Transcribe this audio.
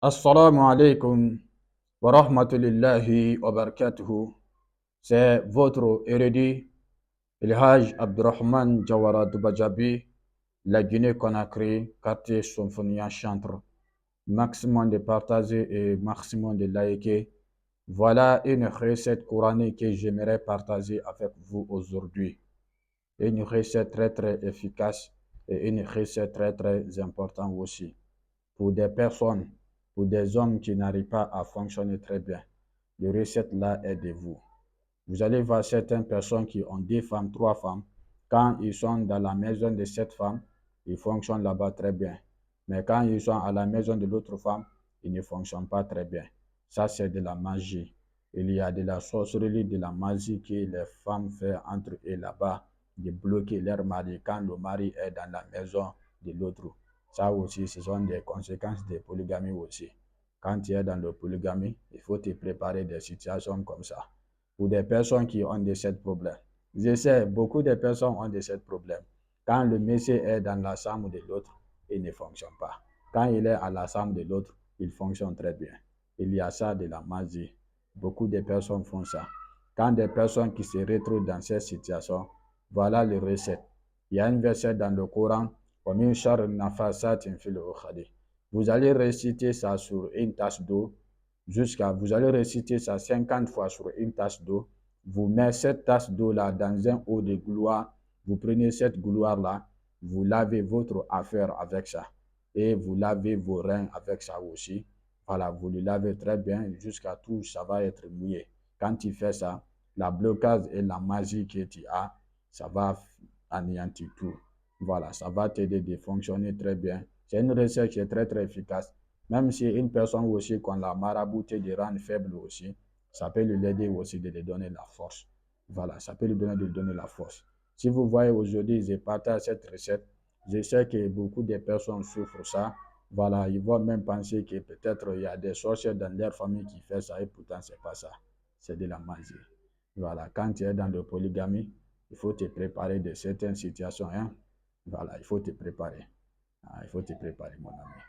Assalamu alaikum wa rahmatullahi wa barakatuhu. C'est votre érudit, El Hajj Abdurrahman Jawara Dubajabi, la Guinée-Conakry, quartier Sonfonia Chantre. Maximum de partager et maximum de liker. Voilà une recette coranique que j'aimerais partager avec vous aujourd'hui. Une recette très très efficace et une recette très très importante aussi. Pour des personnes, pour des hommes qui n'arrivent pas à fonctionner très bien, la recette là est de vous. Vous allez voir certaines personnes qui ont 2 femmes, 3 femmes. Quand ils sont dans la maison de cette femme, ils fonctionnent là-bas très bien. Mais quand ils sont à la maison de l'autre femme, ils ne fonctionnent pas très bien. Ça, c'est de la magie. Il y a de la sorcellerie, de la magie que les femmes font entre eux là-bas, de bloquer leur mari quand le mari est dans la maison de l'autre. Ça aussi, ce sont des conséquences de polygamie aussi. Quand tu es dans la polygamie, il faut te préparer des situations comme ça. Pour des personnes qui ont de ces problèmes. Je sais, beaucoup de personnes ont de ces problèmes. Quand le monsieur est dans la chambre de l'autre, il ne fonctionne pas. Quand il est à la chambre de l'autre, il fonctionne très bien. Il y a ça de la magie. Beaucoup de personnes font ça. Quand des personnes qui se retrouvent dans cette situation, voilà les recettes. Il y a une verset dans le Coran, vous allez réciter ça sur une tasse d'eau vous allez réciter ça 50 fois sur une tasse d'eau. Vous mettez cette tasse d'eau-là dans un eau de gloire. Vous prenez cette gloire-là, vous lavez votre affaire avec ça. Et vous lavez vos reins avec ça aussi. Voilà, vous le lavez très bien jusqu'à tout, ça va être mouillé. Quand tu fais ça, la blocage et la magie que tu as, ça va anéantir tout. Voilà, ça va t'aider de fonctionner très bien. C'est une recette qui est très très efficace. Même si une personne aussi qu'on l'a marabouté de rendre faible aussi, ça peut lui aider aussi de lui donner la force. Voilà, ça peut lui donner la force. Si vous voyez aujourd'hui, je partage cette recette. Je sais que beaucoup de personnes souffrent ça. Voilà, ils vont même penser que peut-être il y a des sorciers dans leur famille qui font ça et pourtant c'est pas ça. C'est de la magie. Voilà, quand tu es dans le polygamie, il faut te préparer de certaines situations. Hein? Voilà, il faut te préparer. Ah, il faut te préparer, mon ami.